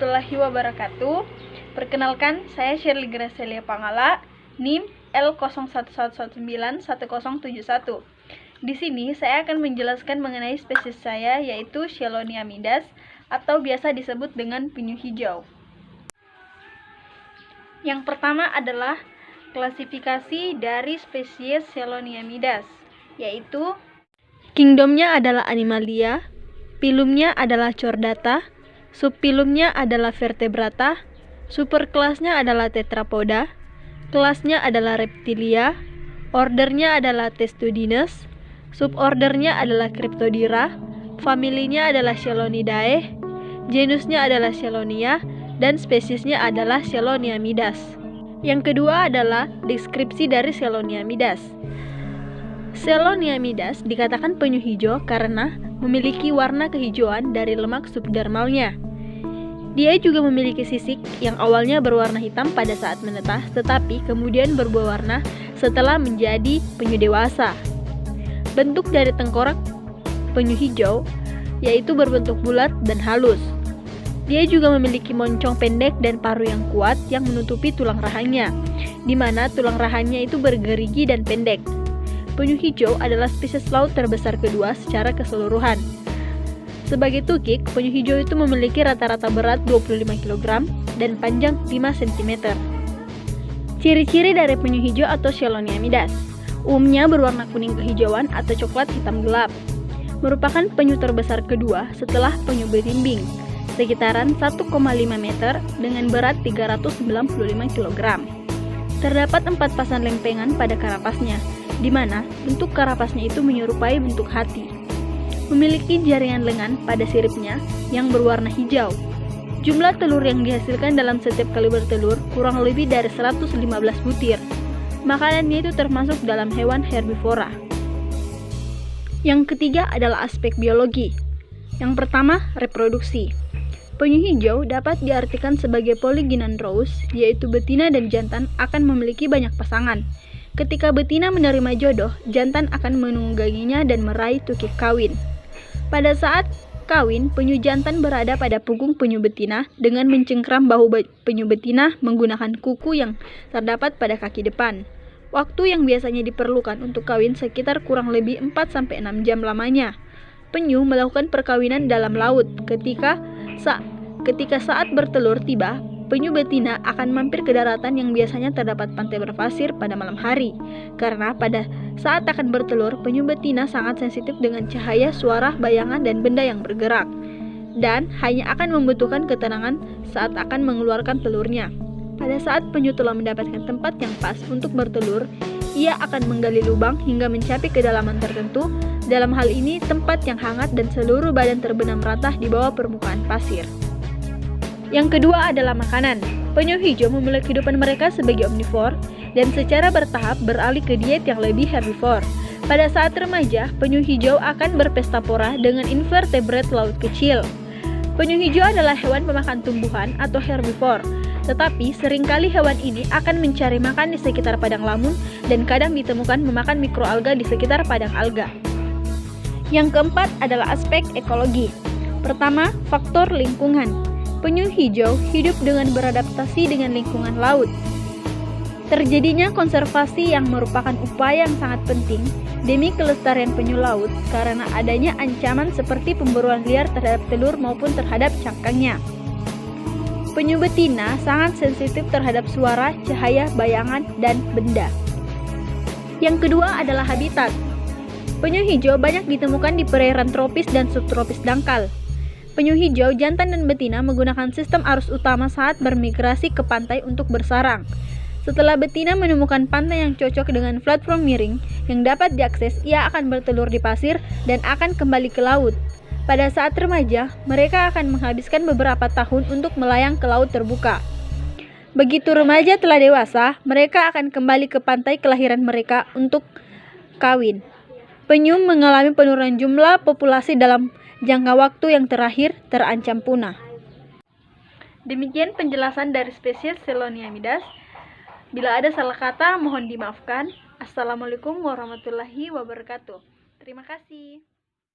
warahmatullahi wabarakatuh. Perkenalkan, saya Shirley Gracelia Pangala, NIM L0111910171. Di sini saya akan menjelaskan mengenai spesies saya, yaitu Chelonia midas atau biasa disebut dengan penyu hijau. Yang pertama adalah klasifikasi dari spesies Chelonia midas, yaitu kingdomnya adalah Animalia, filumnya adalah Chordata, subfilumnya adalah Vertebrata, superkelasnya adalah Tetrapoda, kelasnya adalah Reptilia, ordernya adalah Testudines, subordernya adalah Cryptodira, familinya adalah Chelonidae, genusnya adalah Chelonia, dan spesiesnya adalah Chelonia midas. Yang kedua adalah deskripsi dari Chelonia midas. Chelonia midas dikatakan penyu hijau karena memiliki warna kehijauan dari lemak subdermalnya. Dia juga memiliki sisik yang awalnya berwarna hitam pada saat menetas, tetapi kemudian berubah warna setelah menjadi penyu dewasa. Bentuk dari tengkorak penyu hijau yaitu berbentuk bulat dan halus. Dia juga memiliki moncong pendek dan paruh yang kuat yang menutupi tulang rahangnya, di mana tulang rahangnya itu bergerigi dan pendek. Penyu hijau adalah spesies laut terbesar kedua secara keseluruhan. Sebagai tukik, penyu hijau itu memiliki rata-rata berat 25 kg dan panjang 5 cm. Ciri-ciri dari penyu hijau atau Chelonia midas. Umumnya berwarna kuning kehijauan atau coklat hitam gelap. Merupakan penyu terbesar kedua setelah penyu berimbing, sekitaran 1,5 meter dengan berat 395 kg. Terdapat 4 pasang lempengan pada karapasnya, di mana bentuk karapasnya itu menyerupai bentuk hati. Memiliki jaringan lengan pada siripnya yang berwarna hijau. Jumlah telur yang dihasilkan dalam setiap kali bertelur kurang lebih dari 115 butir. Makanannya itu termasuk dalam hewan herbivora. Yang ketiga adalah aspek biologi. Yang pertama, reproduksi. Penyu hijau dapat diartikan sebagai polygynandrous, yaitu betina dan jantan akan memiliki banyak pasangan. Ketika betina menerima jodoh, jantan akan menungganginya dan meraih tukik kawin. Pada saat kawin, penyu jantan berada pada punggung penyu betina dengan mencengkram bahu penyu betina menggunakan kuku yang terdapat pada kaki depan. Waktu yang biasanya diperlukan untuk kawin sekitar kurang lebih 4-6 jam lamanya. Penyu melakukan perkawinan dalam laut. Ketika saat bertelur tiba, penyu betina akan mampir ke daratan yang biasanya terdapat pantai berpasir pada malam hari. Karena pada saat akan bertelur, penyu betina sangat sensitif dengan cahaya, suara, bayangan, dan benda yang bergerak. Dan hanya akan membutuhkan ketenangan saat akan mengeluarkan telurnya. Pada saat penyu telah mendapatkan tempat yang pas untuk bertelur, ia akan menggali lubang hingga mencapai kedalaman tertentu. Dalam hal ini, tempat yang hangat dan seluruh badan terbenam rata di bawah permukaan pasir. Yang kedua adalah makanan. Penyu hijau memulai kehidupan mereka sebagai omnivor dan secara bertahap beralih ke diet yang lebih herbivor. Pada saat remaja, penyu hijau akan berpesta pora dengan invertebrate laut kecil. Penyu hijau adalah hewan pemakan tumbuhan atau herbivor, tetapi seringkali hewan ini akan mencari makan di sekitar padang lamun dan kadang ditemukan memakan mikroalga di sekitar padang alga. Yang keempat adalah aspek ekologi. Pertama, faktor lingkungan. Penyu hijau hidup dengan beradaptasi dengan lingkungan laut. Terjadinya konservasi yang merupakan upaya yang sangat penting demi kelestarian penyu laut karena adanya ancaman seperti pemburuan liar terhadap telur maupun terhadap cangkangnya. Penyu betina sangat sensitif terhadap suara, cahaya, bayangan, dan benda. Yang kedua adalah habitat. Penyu hijau banyak ditemukan di perairan tropis dan subtropis dangkal. Penyu hijau jantan dan betina menggunakan sistem arus utama saat bermigrasi ke pantai untuk bersarang. Setelah betina menemukan pantai yang cocok dengan platform miring yang dapat diakses, ia akan bertelur di pasir dan akan kembali ke laut. Pada saat remaja, mereka akan menghabiskan beberapa tahun untuk melayang ke laut terbuka. Begitu remaja telah dewasa, mereka akan kembali ke pantai kelahiran mereka untuk kawin. Penyu mengalami penurunan jumlah populasi dalam jangka waktu yang terakhir terancam punah. Demikian penjelasan dari spesies Chelonia midas. Bila ada salah kata, mohon dimaafkan. Assalamualaikum warahmatullahi wabarakatuh. Terima kasih.